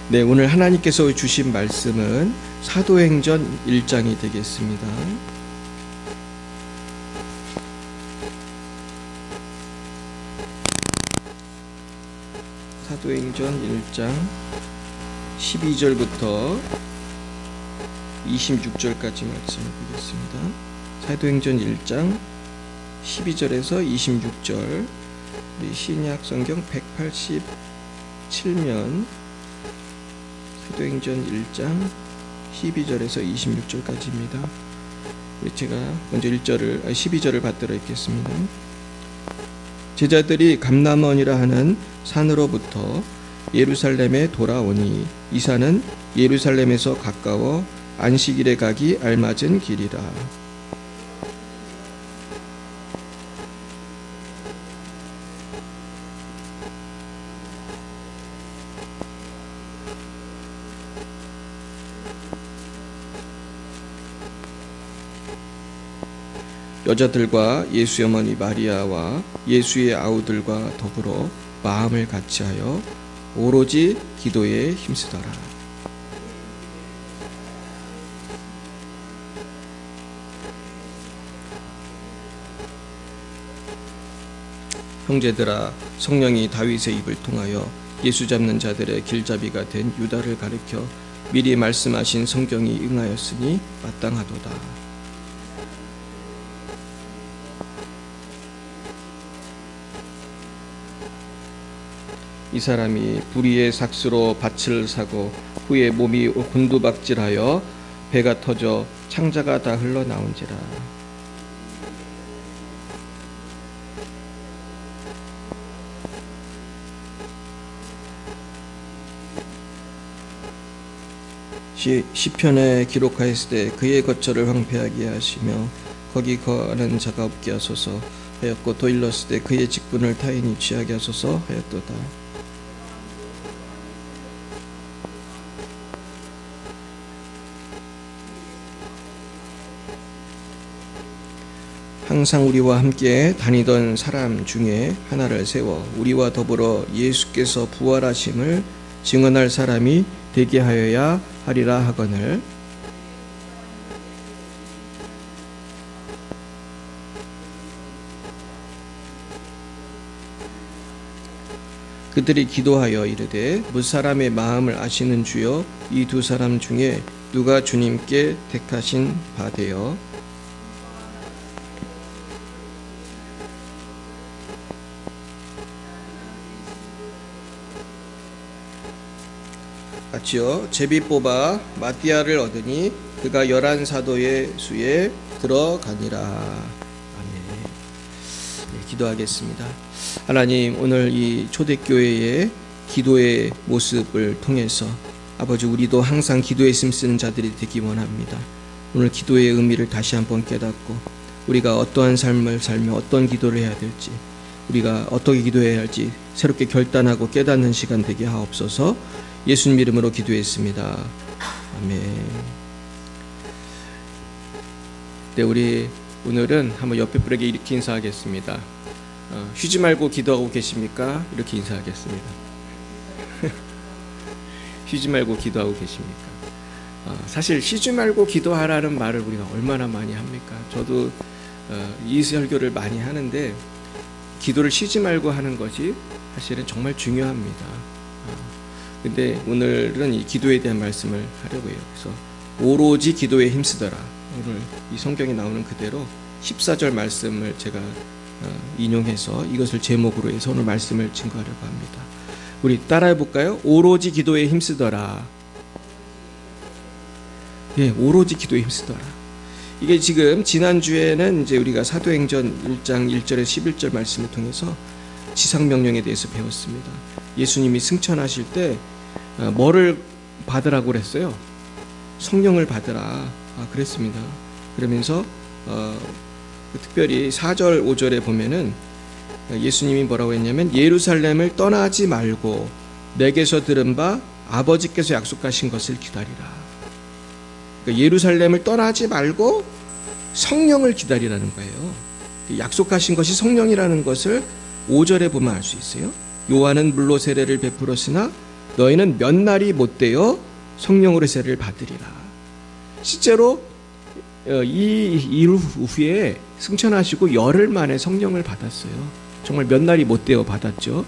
네, 오늘 하나님께서 주신 말씀은 사도행전 1장이 되겠습니다. 사도행전 1장 12절부터 26절까지 말씀을 보겠습니다. 사도행전 1장 12절에서 26절, 우리 신약 성경 187면 사도행전 1장 12절에서 26절까지입니다. 제가 먼저 12절을 받들어 읽겠습니다. 제자들이 감람원이라 하는 산으로부터 예루살렘에 돌아오니 이 산은 예루살렘에서 가까워 안식일에 가기 알맞은 길이라. 여자들과 예수의 어머니 마리아와 예수의 아우들과 더불어 마음을 같이하여 오로지 기도에 힘쓰더라. 형제들아, 성령이 다윗의 입을 통하여 예수 잡는 자들의 길잡이가 된 유다를 가리켜 미리 말씀하신 성경이 응하였으니 마땅하도다. 이 사람이 불의의 삭수로 밭을 사고 후에 몸이 곤두박질하여 배가 터져 창자가 다 흘러나온지라. 시편에 기록하였을 때 그의 거처를 황폐하게 하시며 거기 거하는 자가 없게 하소서 하였고 또 일렀을 때 그의 직분을 타인이 취하게 하소서 하였도다. 항상 우리와 함께 다니던 사람 중에 하나를 세워 우리와 더불어 예수께서 부활하심을 증언할 사람이 되게 하여야 하리라 하거늘. 그들이 기도하여 이르되 무사람의 마음을 아시는 주여 이 두 사람 중에 누가 주님께 택하신 바 되어 같이요 제비 뽑아 마띠아를 얻으니 그가 11사도의 수에 들어가니라. 아멘. 네, 기도하겠습니다. 하나님, 오늘 이 초대교회의 기도의 모습을 통해서 아버지, 우리도 항상 기도에 힘쓰는 자들이 되기 원합니다. 오늘 기도의 의미를 다시 한번 깨닫고 우리가 어떠한 삶을 살며 어떤 기도를 해야 될지, 우리가 어떻게 기도해야 할지 새롭게 결단하고 깨닫는 시간 되게 하옵소서. 예수님 이름으로 기도했습니다. 아멘. 네, 우리 오늘은 한번 옆에 분에게 이렇게 인사하겠습니다. 쉬지 말고 기도하고 계십니까? 이렇게 인사하겠습니다. 쉬지 말고 기도하고 계십니까? 사실 쉬지 말고 기도하라는 말을 우리가 얼마나 많이 합니까? 저도 이 설교를 많이 하는데 기도를 쉬지 말고 하는 것이 사실은 정말 중요합니다. 근데 오늘은 이 기도에 대한 말씀을 하려고 해요. 그래서 오로지 기도에 힘쓰더라. 오늘 이 성경에 나오는 그대로 14절 말씀을 제가 인용해서 이것을 제목으로 해서 오늘 말씀을 증거하려고 합니다. 우리 따라해 볼까요? 오로지 기도에 힘쓰더라. 예, 오로지 기도에 힘쓰더라. 이게 지금 지난주에는 이제 우리가 사도행전 1장 1절에서 11절 말씀을 통해서 지상명령에 대해서 배웠습니다. 예수님이 승천하실 때 뭐를 받으라고 그랬어요? 성령을 받으라 그랬습니다. 그러면서 특별히 4절 5절에 보면은 예수님이 뭐라고 했냐면 예루살렘을 떠나지 말고 내게서 들은 바 아버지께서 약속하신 것을 기다리라. 그러니까 예루살렘을 떠나지 말고 성령을 기다리라는 거예요. 약속하신 것이 성령이라는 것을 5절에 보면 알 수 있어요. 요한은 물로 세례를 베풀었으나 너희는 몇 날이 못되어 성령으로 세례를 받으리라. 실제로 이 일 후에 승천하시고 열흘 만에 성령을 받았어요. 정말 몇 날이 못되어 받았죠.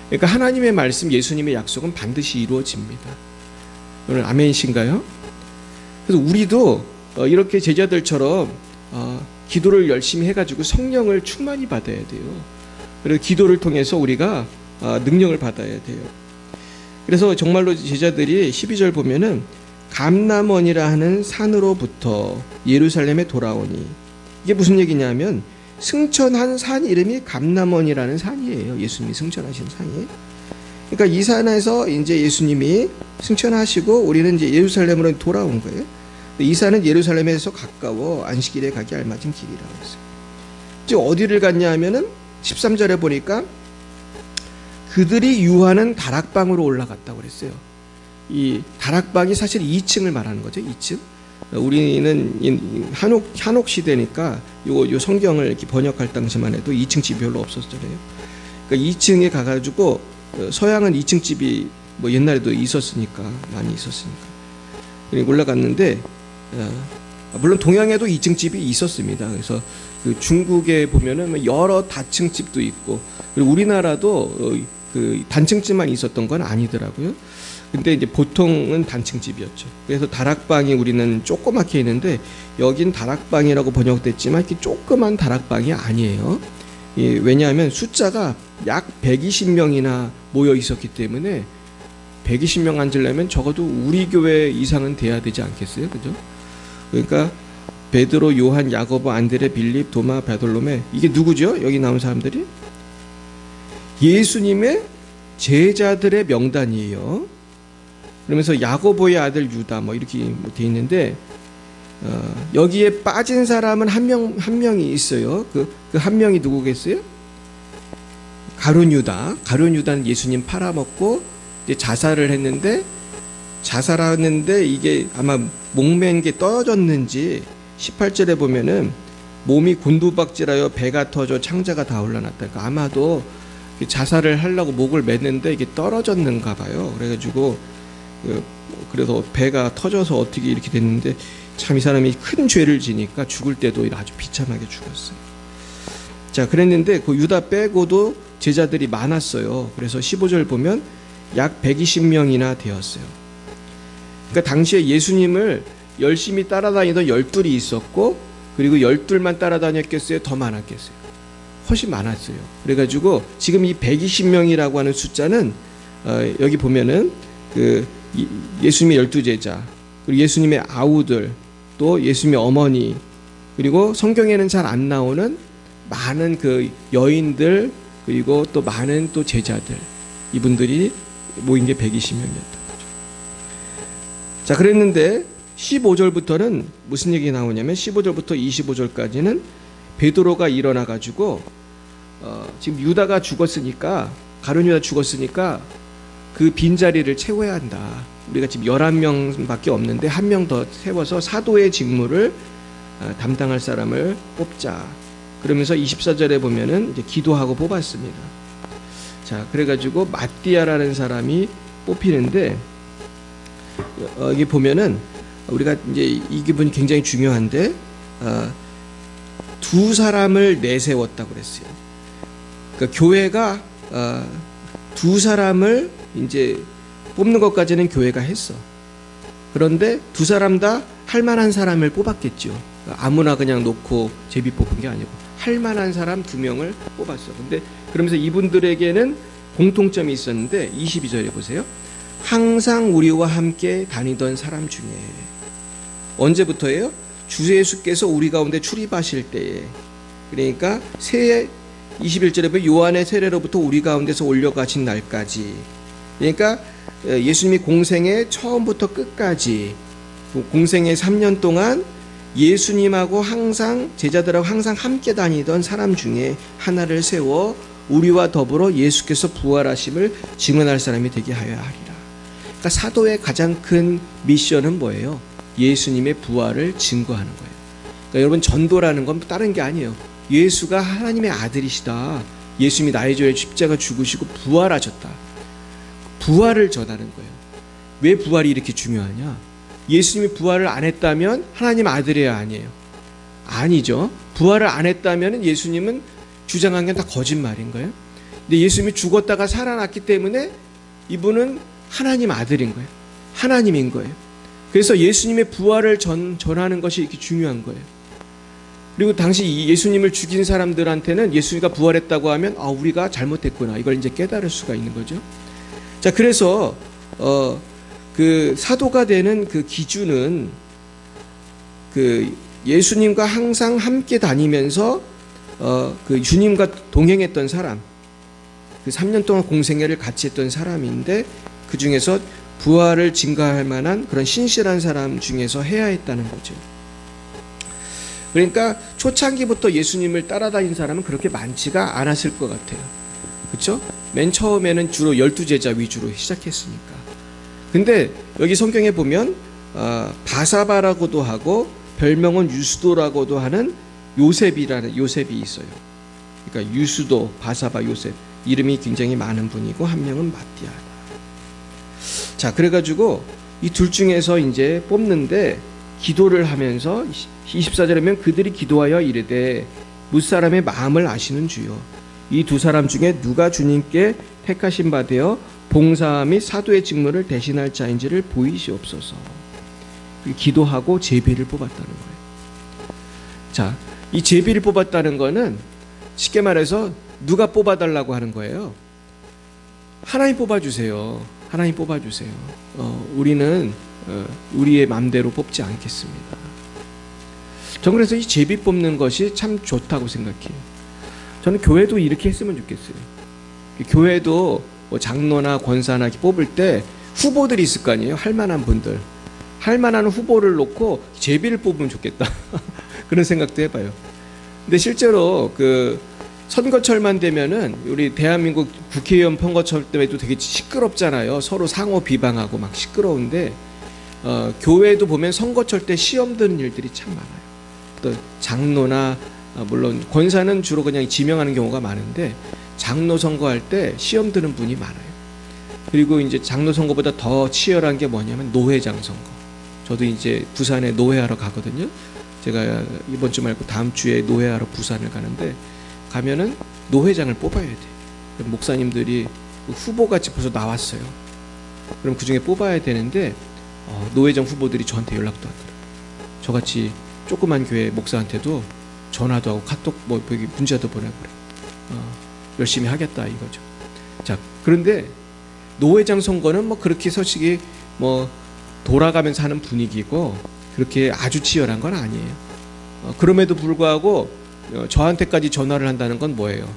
그러니까 하나님의 말씀, 예수님의 약속은 반드시 이루어집니다. 오늘 아멘이신가요? 그래서 우리도 이렇게 제자들처럼 기도를 열심히 해가지고 성령을 충만히 받아야 돼요. 그래서 기도를 통해서 우리가 능력을 받아야 돼요. 그래서 정말로 제자들이 12절 보면은 감람원이라 하는 산으로부터 예루살렘에 돌아오니, 이게 무슨 얘기냐면 승천한 산 이름이 감람원이라는 산이에요. 예수님이 승천하신 산이. 그러니까 이 산에서 이제 예수님이 승천하시고 우리는 이제 예루살렘으로 돌아온 거예요. 이 산은 예루살렘에서 가까워 안식일에 가기 알맞은 길이라고 했어요. 이제 어디를 갔냐 하면은 13절에 보니까 그들이 유하는 다락방으로 올라갔다고 그랬어요. 이 다락방이 사실 2층을 말하는 거죠. 2층. 우리는 한옥 시대니까 요 성경을 이렇게 번역할 당시만 해도 2층 집이 별로 없었잖아요. 그러니까 2층에 가가지고 서양은 2층 집이 뭐 옛날에도 있었으니까, 많이 있었으니까. 그리고 올라갔는데 물론 동양에도 2층 집이 있었습니다. 그래서 그 중국에 보면은 여러 다층 집도 있고, 그리고 우리나라도 그 단층 집만 있었던 건 아니더라고요. 근데 이제 보통은 단층 집이었죠. 그래서 다락방이 우리는 조그맣게 있는데 여긴 다락방이라고 번역됐지만 이렇게 조그만 다락방이 아니에요. 왜냐하면 숫자가 약 120명이나 모여 있었기 때문에 120명 앉으려면 적어도 우리 교회 이상은 돼야 되지 않겠어요? 그죠? 그러니까 베드로, 요한, 야고보, 안드레, 빌립, 도마, 바돌로메, 이게 누구죠? 여기 나온 사람들이 예수님의 제자들의 명단이에요. 그러면서 야고보의 아들 유다 뭐 이렇게 돼 있는데 여기에 빠진 사람은 한 명이 있어요. 그 한 명이 누구겠어요? 가룟 유다. 가룟 유다는 예수님 팔아먹고 이제 자살했는데 이게 아마 목맨 게 떨어졌는지 18절에 보면은 몸이 곤두박질하여 배가 터져 창자가 다 올라났다. 그러니까 아마도 자살을 하려고 목을 맸는데 이게 떨어졌는가 봐요. 그래가지고 그래서 배가 터져서 어떻게 이렇게 됐는데, 참 이 사람이 큰 죄를 지니까 죽을 때도 아주 비참하게 죽었어요. 자, 그랬는데 그 유다 빼고도 제자들이 많았어요. 그래서 15절 보면 약 120명이나 되었어요. 그러니까 당시에 예수님을 열심히 따라다니던 12이 있었고, 그리고 12만 따라다녔겠어요? 더 많았겠어요? 훨씬 많았어요. 그래가지고 지금 이 120명이라고 하는 숫자는 여기 보면은 그 예수님의 12제자, 그리고 예수님의 아우들, 또 예수님의 어머니, 그리고 성경에는 잘 안 나오는 많은 그 여인들, 그리고 또 많은 또 제자들, 이분들이 모인 게 120명이었던 거죠. 자, 그랬는데 15절부터는 무슨 얘기 나오냐면 15절부터 25절까지는 베드로가 일어나 가지고 지금 유다가 죽었으니까, 가룟 유다 죽었으니까 그 빈자리를 채워야 한다. 우리가 지금 11명밖에 없는데 한 명 더 세워서 사도의 직무를 담당할 사람을 뽑자. 그러면서 24절에 보면은 이제 기도하고 뽑았습니다. 자, 그래가지고 마띠아라는 사람이 뽑히는데, 여기 보면은 우리가 이제 이 부분이 굉장히 중요한데, 두 사람을 내세웠다고 그랬어요. 그러니까 교회가 두 사람을 이제 뽑는 것까지는 교회가 했어. 그런데 두 사람 다 할 만한 사람을 뽑았겠죠. 아무나 그냥 놓고 제비 뽑은 게 아니고 할 만한 사람 2명을 뽑았어. 근데 그러면서 이분들에게는 공통점이 있었는데 22절에 보세요. 항상 우리와 함께 다니던 사람 중에. 언제부터예요? 주 예수께서 우리 가운데 출입하실 때에. 그러니까 21절에 보면 요한의 세례로부터 우리 가운데서 올려가신 날까지. 그러니까 예수님이 공생의 처음부터 끝까지, 공생의 3년 동안 예수님하고 항상, 제자들하고 항상 함께 다니던 사람 중에 하나를 세워 우리와 더불어 예수께서 부활하심을 증언할 사람이 되게 하여야 하리라. 그러니까 사도의 가장 큰 미션은 뭐예요? 예수님의 부활을 증거하는 거예요. 그러니까 여러분, 전도라는 건 다른 게 아니에요. 예수가 하나님의 아들이시다. 예수님이 나의 죄를 십자가 죽으시고 부활하셨다. 부활을 전하는 거예요. 왜 부활이 이렇게 중요하냐? 예수님이 부활을 안 했다면 하나님 아들이에요, 아니에요? 아니죠. 부활을 안 했다면 예수님은 주장한 게 다 거짓말인 거예요. 근데 예수님이 죽었다가 살아났기 때문에 이분은 하나님 아들인 거예요. 하나님인 거예요. 그래서 예수님의 부활을 전하는 것이 이렇게 중요한 거예요. 그리고 당시 이 예수님을 죽인 사람들한테는 예수가 부활했다고 하면 우리가 잘못했구나, 이걸 이제 깨달을 수가 있는 거죠. 자, 그래서 그 사도가 되는 그 기준은 그 예수님과 항상 함께 다니면서 그 주님과 동행했던 사람, 그 3년 동안 공생애를 같이 했던 사람인데, 그 중에서 부활을 증거할 만한 그런 신실한 사람 중에서 해야 했다는 거죠. 그러니까 초창기부터 예수님을 따라다닌 사람은 그렇게 많지가 않았을 것 같아요. 그렇죠? 맨 처음에는 주로 12제자 위주로 시작했으니까. 근데 여기 성경에 보면 바사바라고도 하고 별명은 유스도라고도 하는 요셉이 있어요. 그러니까 유스도, 바사바, 요셉, 이름이 굉장히 많은 분이고 한 명은 마띠아다. 자, 그래가지고 이 둘 중에서 이제 뽑는데, 기도를 하면서 24절에 보면 그들이 기도하여 이르되 뭇사람의 마음을 아시는 주여, 이 두 사람 중에 누가 주님께 택하신 바 되어 봉사 및 사도의 직무를 대신할 자인지를 보이시옵소서. 기도하고 제비를 뽑았다는 거예요. 자, 이 제비를 뽑았다는 거는 쉽게 말해서 누가 뽑아달라고 하는 거예요. 하나님 뽑아주세요. 하나님 뽑아주세요. 우리는 우리의 마음대로 뽑지 않겠습니다. 저는 그래서 이 제비 뽑는 것이 참 좋다고 생각해요. 저는 교회도 이렇게 했으면 좋겠어요. 교회도 뭐 장로나 권사나 뽑을 때 후보들이 있을 거 아니에요. 할 만한 분들, 할 만한 후보를 놓고 제비를 뽑으면 좋겠다. 그런 생각도 해봐요. 근데 실제로 그 선거철만 되면은 우리 대한민국 국회의원 선거철 때에도 되게 시끄럽잖아요. 서로 상호 비방하고 막 시끄러운데, 교회도 보면 선거철 때 시험 드는 일들이 참 많아요. 또 장로나 물론 권사는 주로 그냥 지명하는 경우가 많은데, 장로 선거할 때 시험 드는 분이 많아요. 그리고 이제 장로 선거보다 더 치열한 게 뭐냐면 노회장 선거. 저도 이제 부산에 노회하러 가거든요. 제가 이번 주 말고 다음 주에 노회하러 부산을 가는데, 가면은 노회장을 뽑아야 돼. 목사님들이 후보같이 벌써 나왔어요. 그럼 그 중에 뽑아야 되는데, 노회장 후보들이 저한테 연락도 하더라고요. 저같이 조그만 교회 목사한테도 전화도 하고 카톡 문자도 보내고 그래. 열심히 하겠다 이거죠. 자, 그런데 노회장 선거는 뭐 그렇게 솔직히 뭐 돌아가면서 하는 분위기고 그렇게 아주 치열한 건 아니에요. 그럼에도 불구하고 저한테까지 전화를 한다는 건 뭐예요?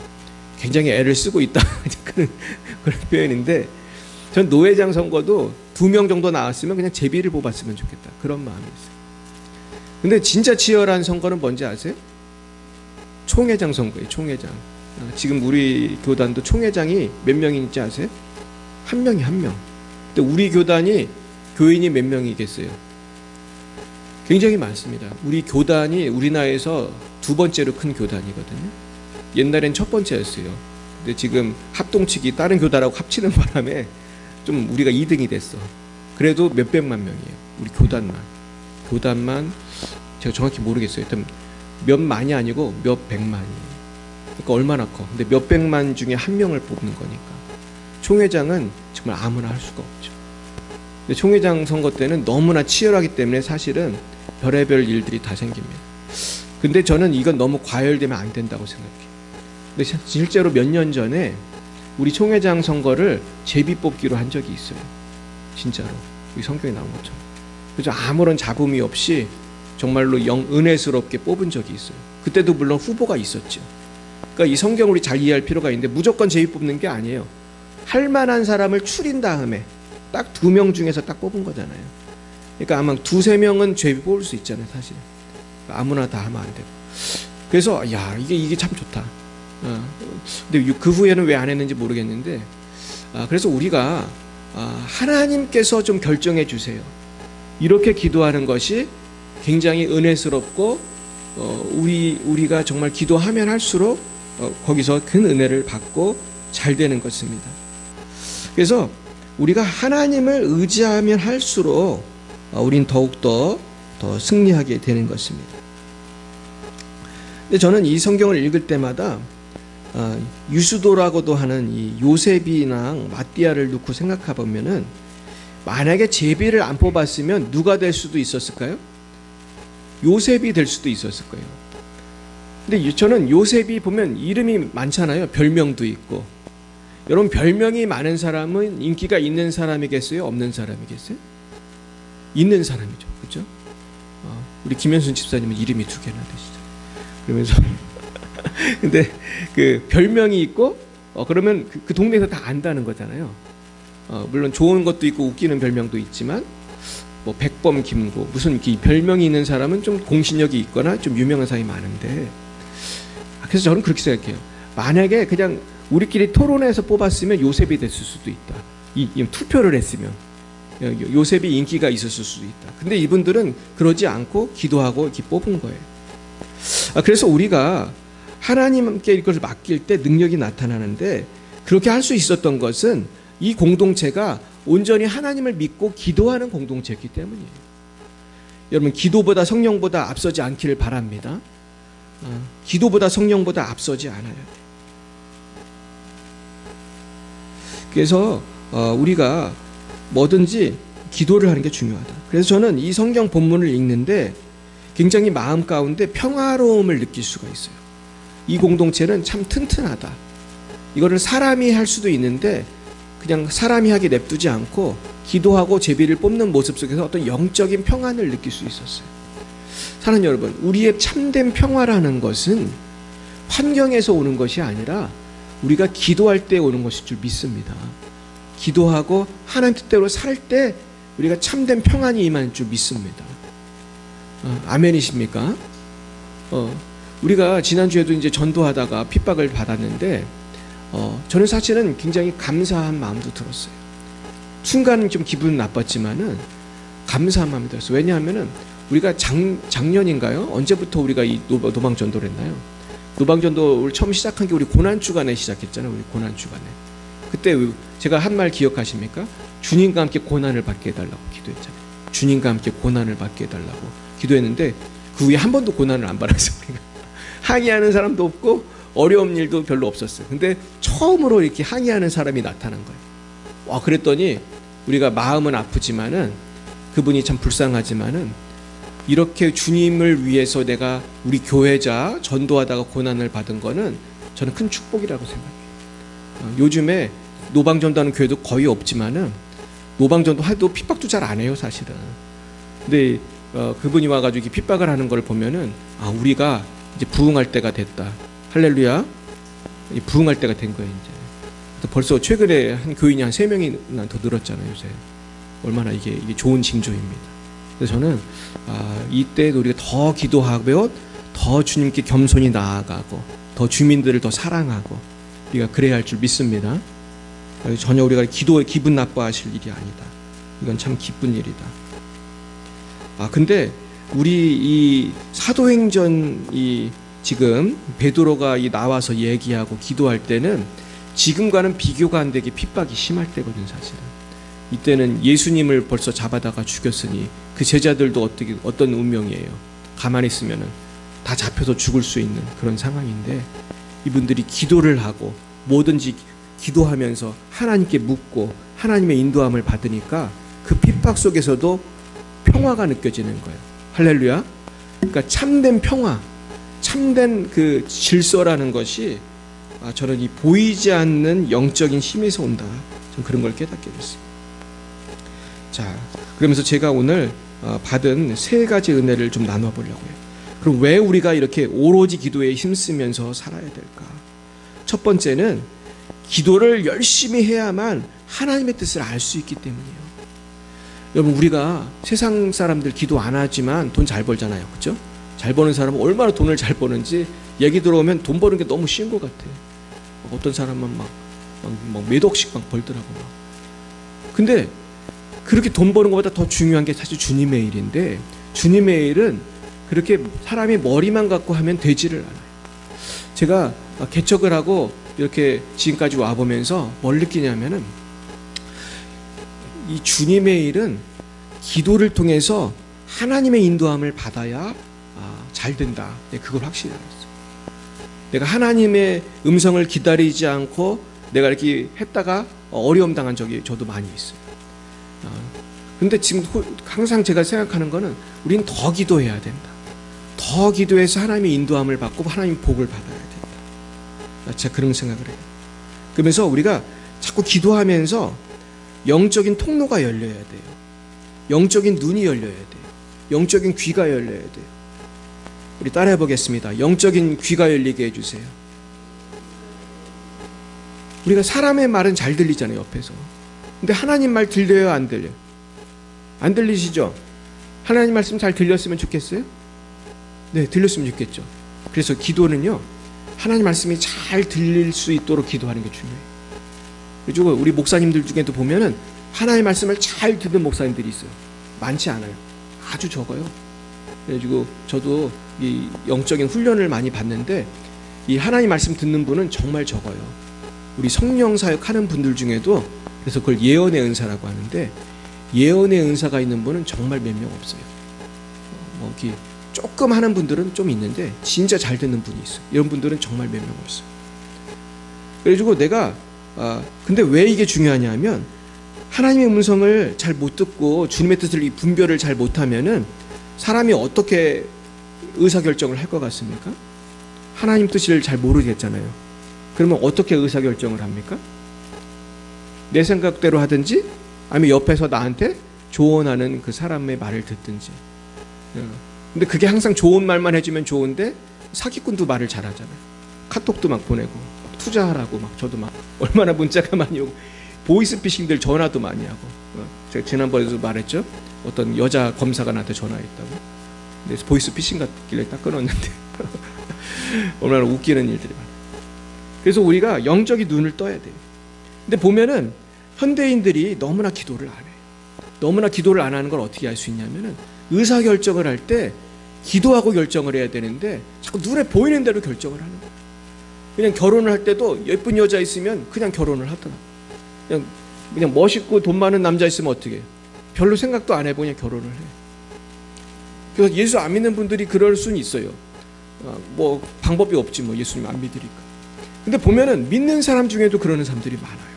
굉장히 애를 쓰고 있다. 그런 표현인데, 전 노회장 선거도 2명 정도 나왔으면 그냥 제비를 뽑았으면 좋겠다. 그런 마음이 있어요. 근데 진짜 치열한 선거는 뭔지 아세요? 총회장 선거예요. 총회장. 지금 우리 교단도 총회장이 몇 명인지 아세요? 한 명이 한 명. 근데 우리 교단이 교인이 몇 명이겠어요? 굉장히 많습니다. 우리 교단이 우리나라에서 2번째로 큰 교단이거든요. 옛날엔 첫 번째였어요. 근데 지금 합동치기 다른 교단하고 합치는 바람에 좀 우리가 2등이 됐어. 그래도 몇백만 명이에요. 우리 교단만 제가 정확히 모르겠어요. 일단 몇 만이 아니고 몇 백만이에요. 그러니까 얼마나 커. 근데 몇 백만 중에 한 명을 뽑는 거니까. 총회장은 정말 아무나 할 수가 없죠. 근데 총회장 선거 때는 너무나 치열하기 때문에 사실은 별의별 일들이 다 생깁니다. 근데 저는 이건 너무 과열되면 안 된다고 생각해요. 근데 실제로 몇 년 전에 우리 총회장 선거를 제비 뽑기로 한 적이 있어요. 진짜로. 이 성경에 나온 것처럼. 그래서 아무런 잡음이 없이 정말로 은혜스럽게 뽑은 적이 있어요. 그때도 물론 후보가 있었죠. 그러니까 이 성경을 우리 잘 이해할 필요가 있는데, 무조건 제비 뽑는 게 아니에요. 할 만한 사람을 추린 다음에 딱 2명 중에서 딱 뽑은 거잖아요. 그러니까 아마 2-3명은 제비 뽑을 수 있잖아요, 사실. 아무나 다 하면 안 되고. 그래서 야, 이게 참 좋다. 근데 그 후에는 왜 안 했는지 모르겠는데, 그래서 우리가 하나님께서 좀 결정해 주세요. 이렇게 기도하는 것이 굉장히 은혜스럽고, 우리가 정말 기도하면 할수록 거기서 큰 은혜를 받고 잘 되는 것입니다. 그래서 우리가 하나님을 의지하면 할수록 우린 더욱더 더 승리하게 되는 것입니다. 근데 저는 이 성경을 읽을 때마다 유수도라고도 하는 이 요셉이랑 마띠아를 놓고 생각해 보면은 만약에 제비를 안 뽑았으면 누가 될 수도 있었을까요? 요셉이 될 수도 있었을 거예요. 근데 저는 요셉이 보면 이름이 많잖아요. 별명도 있고. 여러분, 별명이 많은 사람은 인기가 있는 사람이겠어요? 없는 사람이겠어요? 있는 사람이죠. 그렇죠? 우리 김현순 집사님은 이름이 2개나 되시죠. 그러면서 근데 그 별명이 있고 그러면 그 동네에서 다 안다는 거잖아요. 물론 좋은 것도 있고 웃기는 별명도 있지만 뭐 백범 김구 무슨 별명이 있는 사람은 좀 공신력이 있거나 좀 유명한 사람이 많은데, 그래서 저는 그렇게 생각해요. 만약에 그냥 우리끼리 토론해서 뽑았으면 요셉이 됐을 수도 있다. 이 투표를 했으면 요셉이 인기가 있었을 수도 있다. 근데 이분들은 그러지 않고 기도하고 이렇게 뽑은 거예요. 그래서 우리가 하나님께 이것을 맡길 때 능력이 나타나는데, 그렇게 할 수 있었던 것은 이 공동체가 온전히 하나님을 믿고 기도하는 공동체이기 때문이에요. 여러분, 기도보다 성령보다 앞서지 않기를 바랍니다. 기도보다 성령보다 앞서지 않아요. 그래서 우리가 뭐든지 기도를 하는 게 중요하다. 그래서 저는 이 성경 본문을 읽는데 굉장히 마음 가운데 평화로움을 느낄 수가 있어요. 이 공동체는 참 튼튼하다. 이거를 사람이 할 수도 있는데 그냥 사람이 하게 냅두지 않고 기도하고 제비를 뽑는 모습 속에서 어떤 영적인 평안을 느낄 수 있었어요. 사랑하는 여러분, 우리의 참된 평화라는 것은 환경에서 오는 것이 아니라 우리가 기도할 때 오는 것일 줄 믿습니다. 기도하고 하나님 뜻대로 살 때 우리가 참된 평안이 임할 줄 믿습니다. 아멘이십니까? 우리가 지난주에도 이제 전도하다가 핍박을 받았는데 저는 사실은 굉장히 감사한 마음도 들었어요. 순간은 좀 기분 나빴지만은 감사한 마음이 들었어요. 왜냐하면은 우리가 작년인가요? 언제부터 우리가 이 노방 전도를 했나요? 노방 전도를 처음 시작한 게 우리 고난 주간에 시작했잖아요. 우리 고난 주간에. 그때 제가 한 말 기억하십니까? 주님과 함께 고난을 받게 해달라고 기도했잖아요. 주님과 함께 고난을 받게 해달라고 기도했는데 그 후에 한 번도 고난을 안 받았어요. 항의하는 사람도 없고 어려운 일도 별로 없었어요. 근데 처음으로 이렇게 항의하는 사람이 나타난 거예요. 그랬더니 우리가 마음은 아프지만은 그분이 참 불쌍하지만은 이렇게 주님을 위해서 내가 우리 교회자 전도하다가 고난을 받은 거는 저는 큰 축복이라고 생각해요. 요즘에 노방전도하는 교회도 거의 없지만은 노방전도 해도 핍박도 잘 안 해요, 사실은. 근데 그분이 와가지고 핍박을 하는 걸 보면은 우리가 이제 부흥할 때가 됐다. 할렐루야. 부흥할 때가 된 거예요, 이제. 벌써 최근에 한 교인이 한 3명이나 더 늘었잖아요, 요새. 얼마나 이게 좋은 징조입니다. 그래서 저는 이때 우리가 더 기도하고 더 주님께 겸손히 나아가고 더 주민들을 더 사랑하고 우리가 그래야 할 줄 믿습니다. 전혀 우리가 기도에 기분 나빠하실 일이 아니다. 이건 참 기쁜 일이다. 근데 우리 이 사도행전 지금 베드로가 나와서 얘기하고 기도할 때는 지금과는 비교가 안 되게 핍박이 심할 때거든, 사실은. 이때는 예수님을 벌써 잡아다가 죽였으니 그 제자들도 어떤 운명이에요. 가만히 있으면은 다 잡혀서 죽을 수 있는 그런 상황인데 이분들이 기도를 하고 뭐든지 기도하면서 하나님께 묻고 하나님의 인도함을 받으니까 그 핍박 속에서도 평화가 느껴지는 거예요. 할렐루야. 그러니까 참된 평화, 참된 그 질서라는 것이 저는 이 보이지 않는 영적인 힘에서 온다. 좀 그런 걸 깨닫게 됐어요. 자, 그러면서 제가 오늘 받은 3가지 은혜를 좀 나눠보려고 해요. 그럼 왜 우리가 이렇게 오로지 기도에 힘쓰면서 살아야 될까? 첫 번째는 기도를 열심히 해야만 하나님의 뜻을 알 수 있기 때문이에요. 여러분, 우리가 세상 사람들 기도 안 하지만 돈 잘 벌잖아요. 그렇죠? 잘 버는 사람은 얼마나 돈을 잘 버는지 얘기 들어오면 돈 버는 게 너무 쉬운 것 같아. 어떤 사람은 막 몇 억씩 막 벌더라고. 근데 그렇게 돈 버는 것보다 더 중요한 게 사실 주님의 일인데, 주님의 일은 그렇게 사람이 머리만 갖고 하면 되지를 않아요. 제가 개척을 하고 이렇게 지금까지 와보면서 뭘 느끼냐면은 이 주님의 일은 기도를 통해서 하나님의 인도함을 받아야 잘 된다. 그걸 확실히 알았어요. 내가 하나님의 음성을 기다리지 않고 내가 이렇게 했다가 어려움 당한 적이 저도 많이 있어요. 근데 지금 항상 제가 생각하는 거는 우리는 더 기도해야 된다. 더 기도해서 하나님의 인도함을 받고 하나님의 복을 받아야 된다. 제가 그런 생각을 해요. 그러면서 우리가 자꾸 기도하면서 영적인 통로가 열려야 돼요. 영적인 눈이 열려야 돼요. 영적인 귀가 열려야 돼요. 우리 따라해 보겠습니다. 영적인 귀가 열리게 해주세요. 우리가 사람의 말은 잘 들리잖아요, 옆에서. 근데 하나님 말 들려요, 안 들려요? 안 들리시죠? 하나님 말씀 잘 들렸으면 좋겠어요? 네, 들렸으면 좋겠죠. 그래서 기도는요, 하나님 말씀이 잘 들릴 수 있도록 기도하는 게 중요해요. 그리고 우리 목사님들 중에도 보면은 하나님 말씀을 잘 듣는 목사님들이 있어요. 많지 않아요. 아주 적어요. 그래가지고 저도 이 영적인 훈련을 많이 받는데 이 하나님 말씀 듣는 분은 정말 적어요. 우리 성령 사역하는 분들 중에도 그래서 그걸 예언의 은사라고 하는데 예언의 은사가 있는 분은 정말 몇 명 없어요. 뭐 이렇게 조금 하는 분들은 좀 있는데 진짜 잘 듣는 분이 있어요. 이런 분들은 정말 몇 명 없어요. 그래가지고 내가 근데 왜 이게 중요하냐면 하나님의 음성을 잘 못 듣고 주님의 뜻을 분별을 잘 못하면은 사람이 어떻게 의사결정을 할 것 같습니까? 하나님 뜻을 잘 모르겠잖아요. 그러면 어떻게 의사결정을 합니까? 내 생각대로 하든지 아니면 옆에서 나한테 조언하는 그 사람의 말을 듣든지. 근데 그게 항상 좋은 말만 해주면 좋은데 사기꾼도 말을 잘하잖아요. 카톡도 막 보내고 투자하라고 막 저도 막 얼마나 문자가 많이 오고 보이스피싱들 전화도 많이 하고 제가 지난번에도 말했죠. 어떤 여자 검사가 나한테 전화했다고. 근데 보이스피싱 같길래 딱 끊었는데 얼마나 웃기는 일들이 많아요. 그래서 우리가 영적인 눈을 떠야 돼요. 근데 보면은 현대인들이 너무나 기도를 안 해요. 너무나 기도를 안 하는 걸 어떻게 알 수 있냐면은 의사결정을 할 때 기도하고 결정을 해야 되는데 자꾸 눈에 보이는 대로 결정을 하는 거예요. 그냥 결혼을 할 때도 예쁜 여자 있으면 그냥 결혼을 하더라. 그냥 멋있고 돈 많은 남자 있으면 어떻게 해요? 별로 생각도 안 해보고 그냥 결혼을 해. 그래서 예수 안 믿는 분들이 그럴 수는 있어요. 뭐 방법이 없지 뭐 예수님 안 믿으니까. 근데 보면은 믿는 사람 중에도 그러는 사람들이 많아요.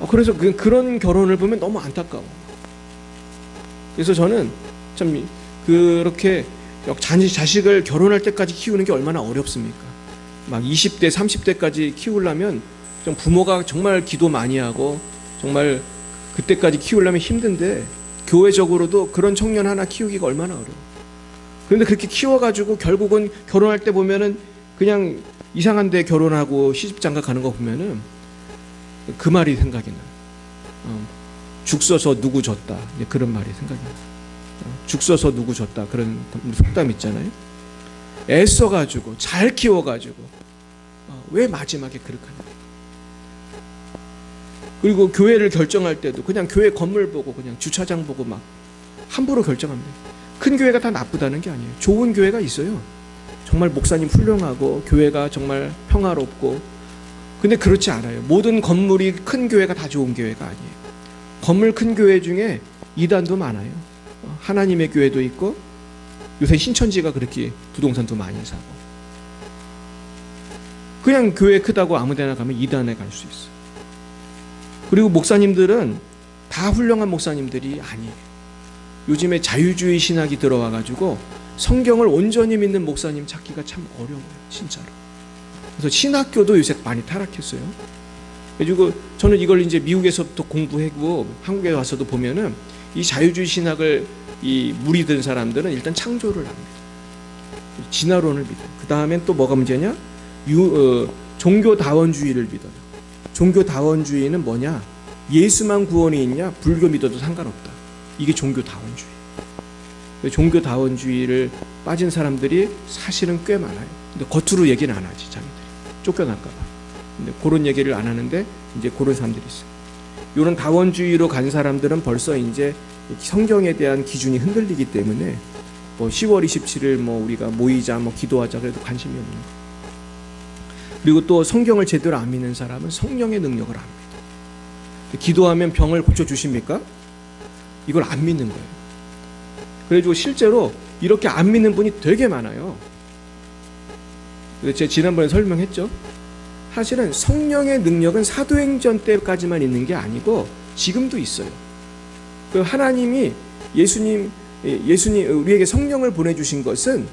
그래서 그런 결혼을 보면 너무 안타까워. 그래서 저는 참 그렇게 자식을 결혼할 때까지 키우는 게 얼마나 어렵습니까? 막 20대, 30대까지 키우려면 좀 부모가 정말 기도 많이 하고 정말 그때까지 키우려면 힘든데 교회적으로도 그런 청년 하나 키우기가 얼마나 어려워. 그런데 그렇게 키워가지고 결국은 결혼할 때 보면은 그냥 이상한 데 결혼하고 시집장가 가는 거 보면은 그 말이 생각이 나요. 죽 써서 누구 졌다. 그런 말이 생각이 나요. 죽 써서 누구 졌다. 그런 속담 있잖아요. 애써가지고 잘 키워가지고 왜 마지막에 그렇게 하냐. 그리고 교회를 결정할 때도 그냥 교회 건물 보고 그냥 주차장 보고 막 함부로 결정합니다. 큰 교회가 다 나쁘다는 게 아니에요. 좋은 교회가 있어요. 정말 목사님 훌륭하고 교회가 정말 평화롭고 근데 그렇지 않아요. 모든 건물이 큰 교회가 다 좋은 교회가 아니에요. 건물 큰 교회 중에 이단도 많아요. 하나님의 교회도 있고 요새 신천지가 그렇게 부동산도 많이 사고 그냥 교회 크다고 아무 데나 가면 이단에 갈 수 있어요. 그리고 목사님들은 다 훌륭한 목사님들이 아니에요. 요즘에 자유주의 신학이 들어와가지고 성경을 온전히 믿는 목사님 찾기가 참 어려워요. 진짜로. 그래서 신학교도 요새 많이 타락했어요. 그리고 저는 이걸 이제 미국에서부터 공부하고 한국에 와서도 보면은 이 자유주의 신학을 이 물이 든 사람들은 일단 창조를 합니다. 진화론을 믿어요. 그 다음엔 또 뭐가 문제냐? 종교다원주의를 믿어요. 종교다원주의는 뭐냐? 예수만 구원이 있냐? 불교 믿어도 상관없다. 이게 종교다원주의. 종교다원주의를 빠진 사람들이 사실은 꽤 많아요. 근데 겉으로 얘기는 안 하지, 자기들이. 쫓겨날까 봐. 근데 그런 얘기를 안 하는데 이제 그런 사람들이 있어요. 이런 다원주의로 간 사람들은 벌써 이제 성경에 대한 기준이 흔들리기 때문에 뭐 10월 27일 뭐 우리가 모이자 뭐 기도하자 그래도 관심이 없는 거예요. 그리고 또 성경을 제대로 안 믿는 사람은 성령의 능력을 안 믿어. 기도하면 병을 고쳐주십니까? 이걸 안 믿는 거예요. 그래가지고 실제로 이렇게 안 믿는 분이 되게 많아요. 제가 지난번에 설명했죠. 사실은 성령의 능력은 사도행전 때까지만 있는 게 아니고 지금도 있어요. 그 하나님이 예수님 우리에게 성령을 보내주신 것은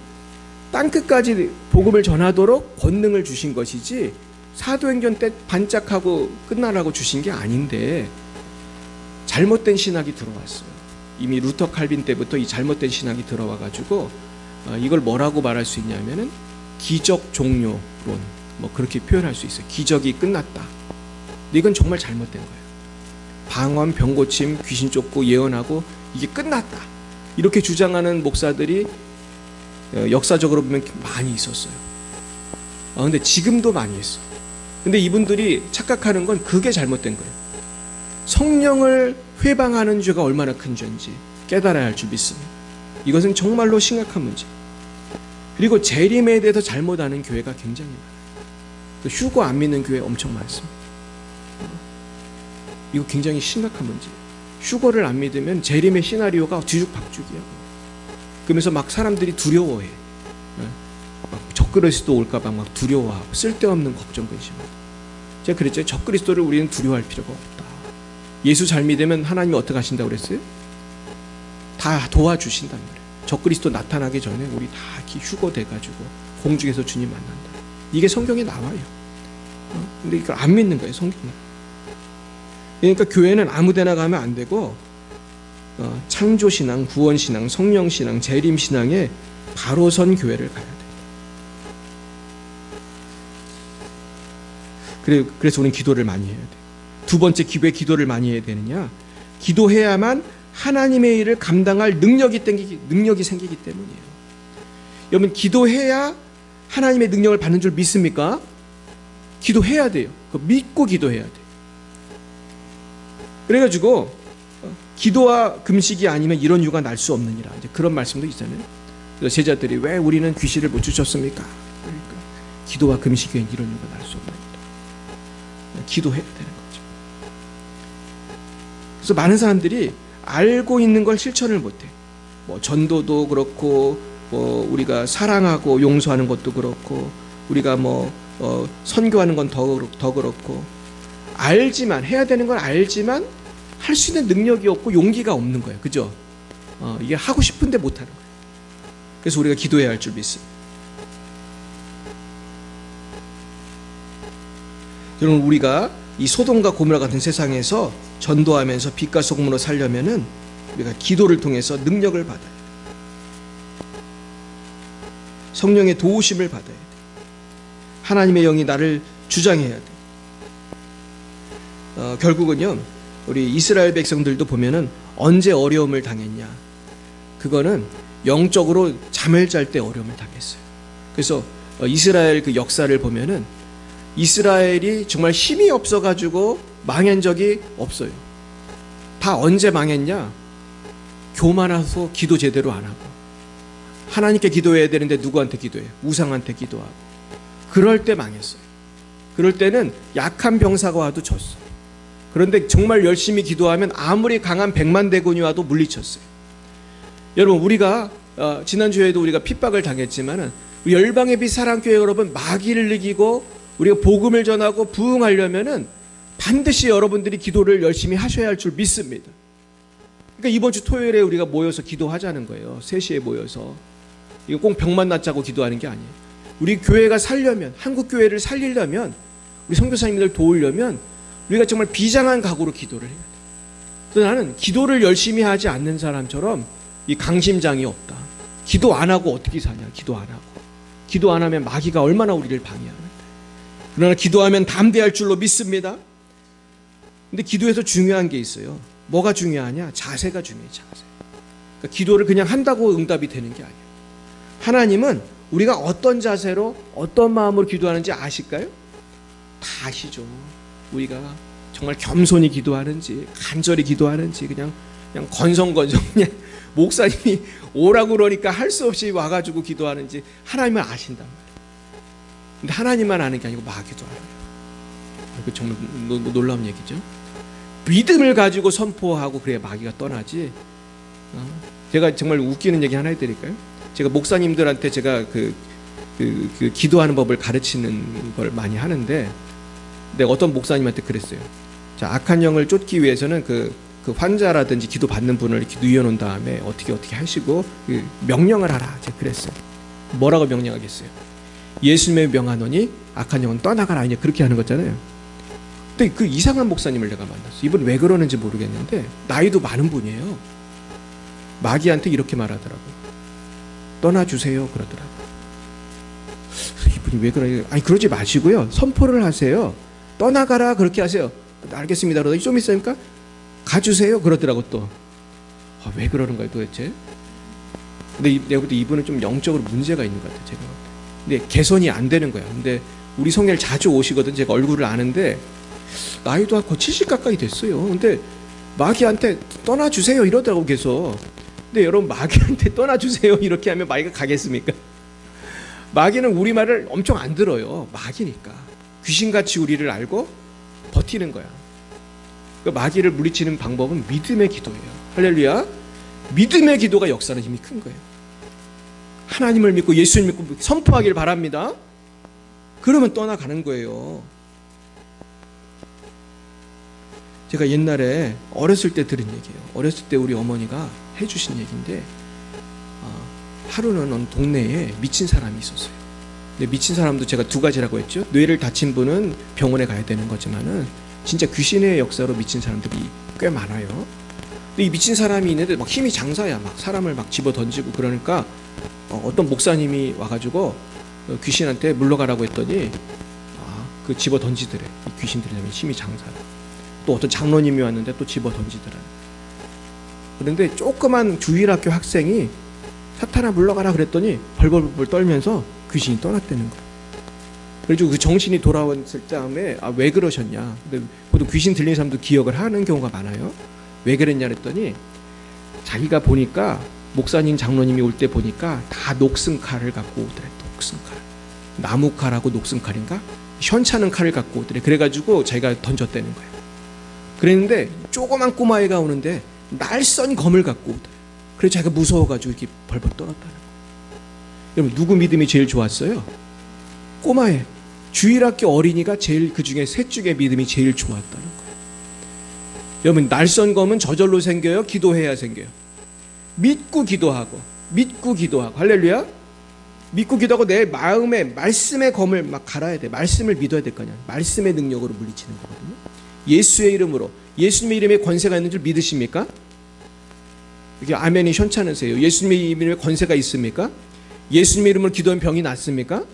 땅끝까지 복음을 전하도록 권능을 주신 것이지 사도행전 때 반짝하고 끝나라고 주신 게 아닌데 잘못된 신학이 들어왔어요. 이미 루터 칼빈 때부터 이 잘못된 신학이 들어와가지고 이걸 뭐라고 말할 수 있냐면은 기적 종료론, 뭐 그렇게 표현할 수 있어요. 기적이 끝났다. 근데 이건 정말 잘못된 거예요. 방언, 병고침, 귀신 쫓고 예언하고 이게 끝났다. 이렇게 주장하는 목사들이 역사적으로 보면 많이 있었어요. 근데 지금도 많이 있어. 근데 이분들이 착각하는 건 그게 잘못된 거예요. 성령을 회방하는 죄가 얼마나 큰 죄인지 깨달아야 할 줄 믿습니다. 이것은 정말로 심각한 문제. 그리고 재림에 대해서 잘못 아는 교회가 굉장히 많아요. 휴거 안 믿는 교회 엄청 많습니다. 이거 굉장히 심각한 문제예요. 휴거를 안 믿으면 재림의 시나리오가 뒤죽박죽이야. 그러면서 막 사람들이 두려워해. 막 적그리스도 올까봐 막 두려워하고 쓸데없는 걱정 근심하고. 제가 그랬죠. 적그리스도를 우리는 두려워할 필요가 없다. 예수 잘 믿으면 하나님이 어떻게 하신다고 그랬어요? 다 도와주신단 말이에요. 적그리스도 나타나기 전에 우리 다 이렇게 휴거돼가지고 공중에서 주님 만난다. 이게 성경에 나와요. 근데 이걸 안 믿는 거예요, 성경은. 그러니까 교회는 아무데나 가면 안 되고 창조신앙, 구원신앙, 성령신앙, 재림신앙에 바로 선 교회를 가야 돼요. 그래서 우리는 기도를 많이 해야 돼요. 두 번째, 왜 기도를 많이 해야 되느냐? 기도해야만 하나님의 일을 감당할 능력이 생기기 때문이에요. 여러분, 기도해야 하나님의 능력을 받는 줄 믿습니까? 기도해야 돼요. 믿고 기도해야 돼요. 그래가지고 기도와 금식이 아니면 이런 유가 날 수 없느니라. 이제 그런 말씀도 있잖아요. 그래서 제자들이 왜 우리는 귀신을 못 쫓았습니까? 그러니까 기도와 금식 외엔 이런 유가 날 수 없느니라. 기도해야 되는 거죠. 그래서 많은 사람들이 알고 있는 걸 실천을 못해. 뭐 전도도 그렇고, 뭐 우리가 사랑하고 용서하는 것도 그렇고, 우리가 뭐 선교하는 건 더 그렇고, 알지만 해야 되는 걸 알지만 할 수 있는 능력이 없고 용기가 없는 거예요. 그죠? 이게 하고 싶은데 못하는 거예요. 그래서 우리가 기도해야 할 줄 믿습니다. 여러분, 우리가 이 소돔과 고모라 같은 세상에서 전도하면서 빛과 소금으로 살려면은 우리가 기도를 통해서 능력을 받아야 돼요. 성령의 도우심을 받아야 돼요. 하나님의 영이 나를 주장해야 돼요. 결국은요, 우리 이스라엘 백성들도 보면은 언제 어려움을 당했냐? 그거는 영적으로 잠을 잘 때 어려움을 당했어요. 그래서 이스라엘 그 역사를 보면은 이스라엘이 정말 힘이 없어가지고 망한 적이 없어요. 다 언제 망했냐? 교만해서 기도 제대로 안 하고, 하나님께 기도해야 되는데 누구한테 기도해요? 우상한테 기도하고. 그럴 때 망했어요. 그럴 때는 약한 병사가 와도 졌어요. 그런데 정말 열심히 기도하면 아무리 강한 100만 대군이 와도 물리쳤어요. 여러분, 우리가 지난주에도 우리가 핍박을 당했지만은 우리 열방의 빛 사랑교회 여러분, 마귀를 이기고 우리가 복음을 전하고 부흥하려면은 반드시 여러분들이 기도를 열심히 하셔야 할 줄 믿습니다. 그러니까 이번 주 토요일에 우리가 모여서 기도하자는 거예요. 3시에 모여서. 이거 꼭 병만 낫자고 기도하는 게 아니에요. 우리 교회가 살려면, 한국 교회를 살리려면, 우리 선교사님들 도우려면 우리가 정말 비장한 각오로 기도를 해야 돼요. 그래서 나는 기도를 열심히 하지 않는 사람처럼 이 강심장이 없다. 기도 안 하고 어떻게 사냐? 기도 안 하고. 기도 안 하면 마귀가 얼마나 우리를 방해하는데. 그러나 기도하면 담대할 줄로 믿습니다. 근데 기도에서 중요한 게 있어요. 뭐가 중요하냐? 자세가 중요해요. 자세. 그러니까 기도를 그냥 한다고 응답이 되는 게 아니에요. 하나님은 우리가 어떤 자세로 어떤 마음으로 기도하는지 아실까요? 다 아시죠. 우리가 정말 겸손히 기도하는지, 간절히 기도하는지, 그냥 건성건성 그냥 목사님이 오라고 그러니까 할 수 없이 와가지고 기도하는지 하나님은 아신단 말이에요. 근데 하나님만 아는 게 아니고 마귀도 알아요. 이거 정말 놀라운 얘기죠. 믿음을 가지고 선포하고 그래야 마귀가 떠나지. 제가 정말 웃기는 얘기 하나 해드릴까요? 제가 목사님들한테 제가 그 기도하는 법을 가르치는 걸 많이 하는데, 내가 어떤 목사님한테 그랬어요. 자, 악한 영을 쫓기 위해서는 그 환자라든지 기도 받는 분을 이렇게 누워놓은 다음에 어떻게 하시고 명령을 하라. 제가 그랬어요. 뭐라고 명령하겠어요? 예수님의 명하노니 악한 영은 떠나가라. 이제 그렇게 하는 거잖아요. 근데 그 이상한 목사님을 내가 만났어. 이분 왜 그러는지 모르겠는데 나이도 많은 분이에요. 마귀한테 이렇게 말하더라고요. 떠나주세요. 그러더라고요. 이분이 왜 그러냐? 아니, 그러지 마시고요. 선포를 하세요. 떠나가라. 그렇게 하세요. 알겠습니다. 그러더니 좀 있으니까 가주세요. 그러더라고 또. 왜 그러는 거예요 도대체? 근데 내가 볼 때 이분은 좀 영적으로 문제가 있는 것 같아요. 제가. 근데 개선이 안 되는 거야. 근데 우리 성회를 자주 오시거든. 제가 얼굴을 아는데 나이도 한 거의 70 가까이 됐어요. 근데 마귀한테 떠나주세요 이러더라고 계속. 근데 여러분, 마귀한테 떠나주세요 이렇게 하면 마귀가 가겠습니까? 마귀는 우리 말을 엄청 안 들어요. 마귀니까. 귀신같이 우리를 알고 버티는 거야. 그 마귀를 물리치는 방법은 믿음의 기도예요. 할렐루야. 믿음의 기도가 역사는 힘이 큰 거예요. 하나님을 믿고 예수를 믿고 선포하길 바랍니다. 그러면 떠나가는 거예요. 제가 옛날에 어렸을 때 들은 얘기예요. 어렸을 때 우리 어머니가 해주신 얘기인데, 하루는 어느 동네에 미친 사람이 있었어요. 근데 미친 사람도 제가 두 가지라고 했죠. 뇌를 다친 분은 병원에 가야 되는 거지만은 진짜 귀신의 역사로 미친 사람들이 꽤 많아요. 근데 이 미친 사람이 있는데 막 힘이 장사야. 막 사람을 막 집어 던지고 그러니까 어떤 목사님이 와가지고 귀신한테 물러가라고 했더니 그 집어 던지더래. 이 귀신들이 힘이 장사야. 또 어떤 장로님이 왔는데 또 집어 던지더라. 그런데 조그만 주일학교 학생이 사탄아 물러가라 그랬더니 벌벌벌 떨면서 귀신이 떠났다는 거야. 그래서 그 정신이 돌아왔을 다음에 왜 그러셨냐. 근데 보통 귀신 들린 사람도 기억을 하는 경우가 많아요. 왜 그랬냐 그랬더니 자기가 보니까 목사님 장로님이 올 때 보니까 다 녹슨 칼을 갖고 오더래. 녹슨 칼. 나무 칼하고 녹슨 칼인가? 현찮은 칼을 갖고 오더래. 그래가지고 자기가 던졌다는 거야. 그랬는데 조그만 꼬마애가 오는데 날선 검을 갖고 오더래. 그래서 자기가 무서워가지고 이렇게 벌벌 떨었다는 거야. 여러분, 누구 믿음이 제일 좋았어요? 꼬마애. 주일학교 어린이가 제일 그 중에 셋 중에 믿음이 제일 좋았다는 거예요. 여러분, 날선 검은 저절로 생겨요? 기도해야 생겨요? 믿고 기도하고, 믿고 기도하고. 할렐루야. 믿고 기도하고 내 마음에 말씀의 검을 막 갈아야 돼. 말씀을 믿어야 될 거 아니야. 말씀의 능력으로 물리치는 거거든요. 예수의 이름으로, 예수님의 이름에 권세가 있는 줄 믿으십니까? 이게 아멘이 현찮으세요. 예수님의 이름에 권세가 있습니까? 예수님의 이름으로 기도하면 병이 낫습니까?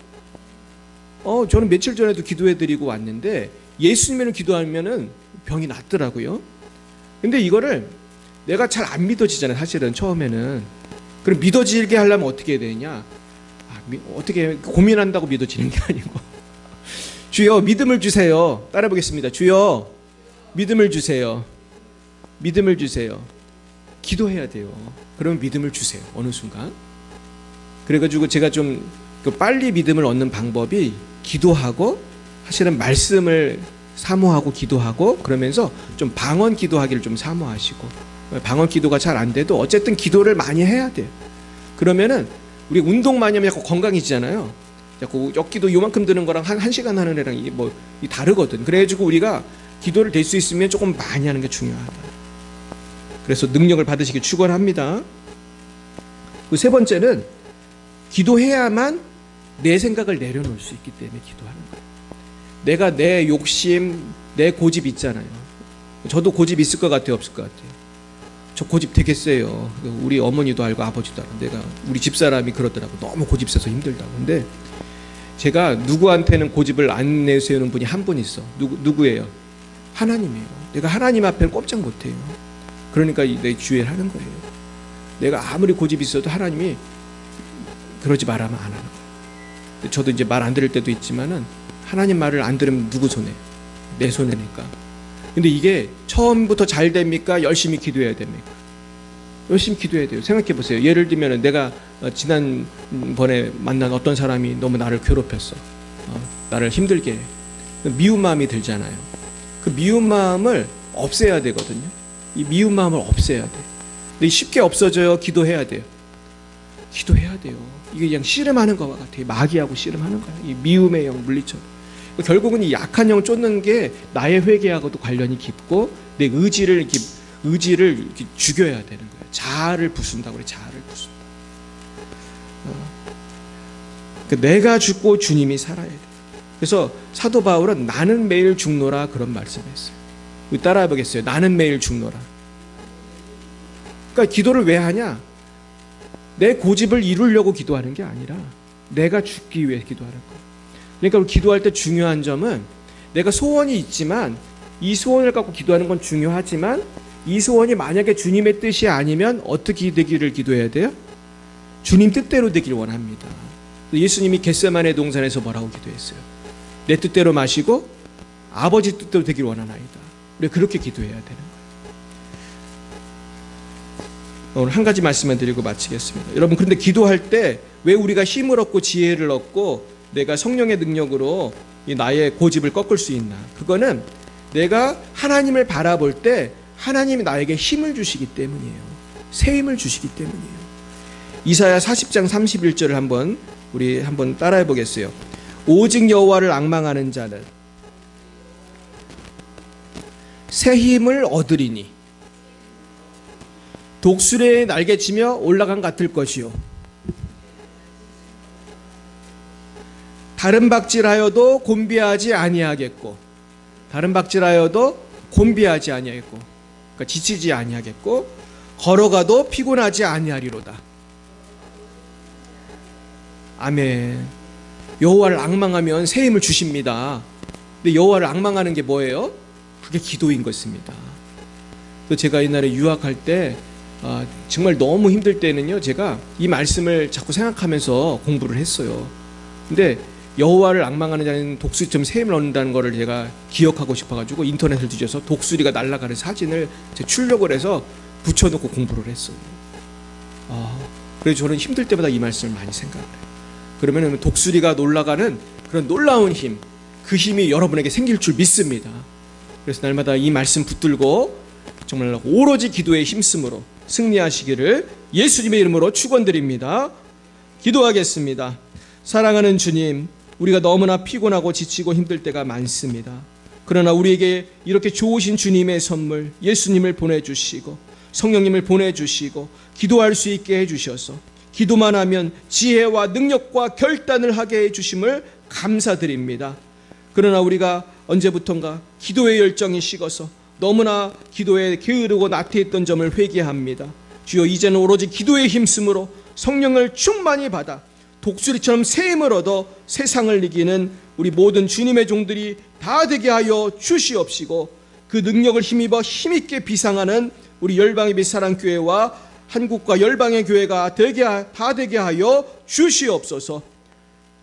저는 며칠 전에도 기도해드리고 왔는데 예수님의 이름으로 기도하면은 병이 낫더라고요. 근데 이거를 내가 잘 안 믿어지잖아요. 사실은 처음에는. 그럼 믿어지게 하려면 어떻게 해야 되냐? 어떻게 고민한다고 믿어지는 게 아니고 주여 믿음을 주세요. 따라 보겠습니다. 주여 믿음을 주세요. 믿음을 주세요. 기도해야 돼요. 그러면 믿음을 주세요. 어느 순간. 그래가지고 제가 좀 빨리 믿음을 얻는 방법이 기도하고, 사실은 말씀을 사모하고 기도하고, 그러면서 좀 방언 기도하기를 좀 사모하시고, 방언 기도가 잘 안 돼도 어쨌든 기도를 많이 해야 돼요. 그러면은 우리 운동 많이 하면 자꾸 건강해지잖아요. 자꾸 역기도 요만큼 드는 거랑 한 시간 하는 애랑 이게 뭐 다르거든. 그래가지고 우리가 기도를 될 수 있으면 조금 많이 하는 게 중요하다. 그래서 능력을 받으시길 축원합니다. 그 세 번째는 기도해야만 내 생각을 내려놓을 수 있기 때문에 기도하는 거예요. 내가 내 욕심, 내 고집 있잖아요. 저도 고집 있을 것 같아요, 없을 것 같아요? 저 고집 되게 세요. 우리 어머니도 알고 아버지도 알고. 우리 집사람이 그러더라고. 너무 고집 세서 힘들다고. 근데 제가 누구한테는 고집을 안 내세우는 분이 한 분 있어. 누구예요? 하나님이에요. 내가 하나님 앞에는 꼼짝 못해요. 그러니까 내 주의를 하는 거예요. 내가 아무리 고집이 있어도 하나님이 그러지 말라면 안 하는 거예요. 저도 이제 말 안 들을 때도 있지만은 하나님 말을 안 들으면 누구 손해? 내 손해니까. 근데 이게 처음부터 잘 됩니까? 열심히 기도해야 됩니까? 열심히 기도해야 돼요. 생각해 보세요. 예를 들면 내가 지난번에 만난 어떤 사람이 너무 나를 괴롭혔어. 나를 힘들게 해. 미운 마음이 들잖아요. 그 미운 마음을 없애야 되거든요. 이 미운 마음을 없애야 돼. 근데 쉽게 없어져요? 기도해야 돼요? 기도해야 돼요. 이게 그냥 씨름하는 것과 같아요. 마귀하고 씨름하는 거예요. 이 미움의 영, 물리처럼. 결국은 이 약한 영 쫓는 게 나의 회개하고도 관련이 깊고 내 의지를 이렇게 죽여야 되는 거예요. 자아를 부순다고 그래. 자아를 부순다. 내가 죽고 주님이 살아야 돼. 그래서 사도 바울은 나는 매일 죽노라 그런 말씀했어요. 따라해 보겠어요. 나는 매일 죽노라. 그러니까 기도를 왜 하냐? 내 고집을 이루려고 기도하는 게 아니라 내가 죽기 위해 기도하는 거예요. 그러니까 우리 기도할 때 중요한 점은 내가 소원이 있지만 이 소원을 갖고 기도하는 건 중요하지만 이 소원이 만약에 주님의 뜻이 아니면 어떻게 되기를 기도해야 돼요? 주님 뜻대로 되길 원합니다. 예수님이 겟세마네 동산에서 뭐라고 기도했어요? 내 뜻대로 마시고 아버지 뜻대로 되길 원하나이다. 우리가 그렇게 기도해야 되는 거예요. 오늘 한 가지 말씀만 드리고 마치겠습니다. 여러분, 그런데 기도할 때 왜 우리가 힘을 얻고 지혜를 얻고 내가 성령의 능력으로 나의 고집을 꺾을 수 있나? 그거는 내가 하나님을 바라볼 때 하나님이 나에게 힘을 주시기 때문이에요. 새 힘을 주시기 때문이에요. 이사야 40장 31절을 우리 한번 따라해 보겠어요. 오직 여호와를 앙망하는 자는 새 힘을 얻으리니 독수리의 날개치며 올라간 같을 것이요 다른 박질하여도 곤비하지 아니하겠고 다른 박질하여도 곤비하지 아니하겠고 그러니까 지치지 아니하겠고 걸어가도 피곤하지 아니하리로다. 아멘. 여호와를 앙망하면 새 힘을 주십니다. 근데 여호와를 앙망하는 게 뭐예요? 그게 기도인 것입니다. 또 제가 옛날에 유학할 때 정말 너무 힘들 때는요, 제가 이 말씀을 자꾸 생각하면서 공부를 했어요. 근데 여호와를 앙망하는 자는 독수리처럼 새 힘을 얻는다는 거를 제가 기억하고 싶어가지고 인터넷을 뒤져서 독수리가 날아가는 사진을 출력을 해서 붙여놓고 공부를 했어요. 그래서 저는 힘들 때마다 이 말씀을 많이 생각을 해요. 그러면 독수리가 올라가는 그런 놀라운 힘, 그 힘이 여러분에게 생길 줄 믿습니다. 그래서 날마다 이 말씀 붙들고 정말 오로지 기도에 힘쓰므로 승리하시기를 예수님의 이름으로 축원드립니다. 기도하겠습니다. 사랑하는 주님, 우리가 너무나 피곤하고 지치고 힘들 때가 많습니다. 그러나 우리에게 이렇게 좋으신 주님의 선물 예수님을 보내주시고 성령님을 보내주시고 기도할 수 있게 해주셔서 기도만 하면 지혜와 능력과 결단을 하게 해주심을 감사드립니다. 그러나 우리가 언제부턴가 기도의 열정이 식어서 너무나 기도에 게으르고 나태했던 점을 회개합니다. 주여, 이제는 오로지 기도에 힘쓰므로 성령을 충만히 받아 독수리처럼 새 힘을 얻어 세상을 이기는 우리 모든 주님의 종들이 다 되게 하여 주시옵시고 그 능력을 힘입어 힘있게 비상하는 우리 열방의 빛 사랑교회와 한국과 열방의 교회가 다 되게 하여 주시옵소서.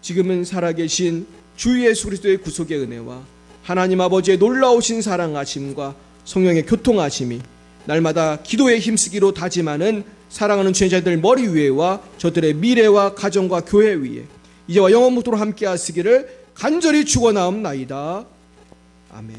지금은 살아계신 주 예수 그리스도의 구속의 은혜와 하나님 아버지의 놀라우신 사랑하심과 성령의 교통하심이 날마다 기도에 힘쓰기로 다짐하는 사랑하는 죄자들 머리 위에와 저들의 미래와 가정과 교회 위에 이제와 영원토록 함께 하시기를 간절히 축원하옵나이다. 아멘.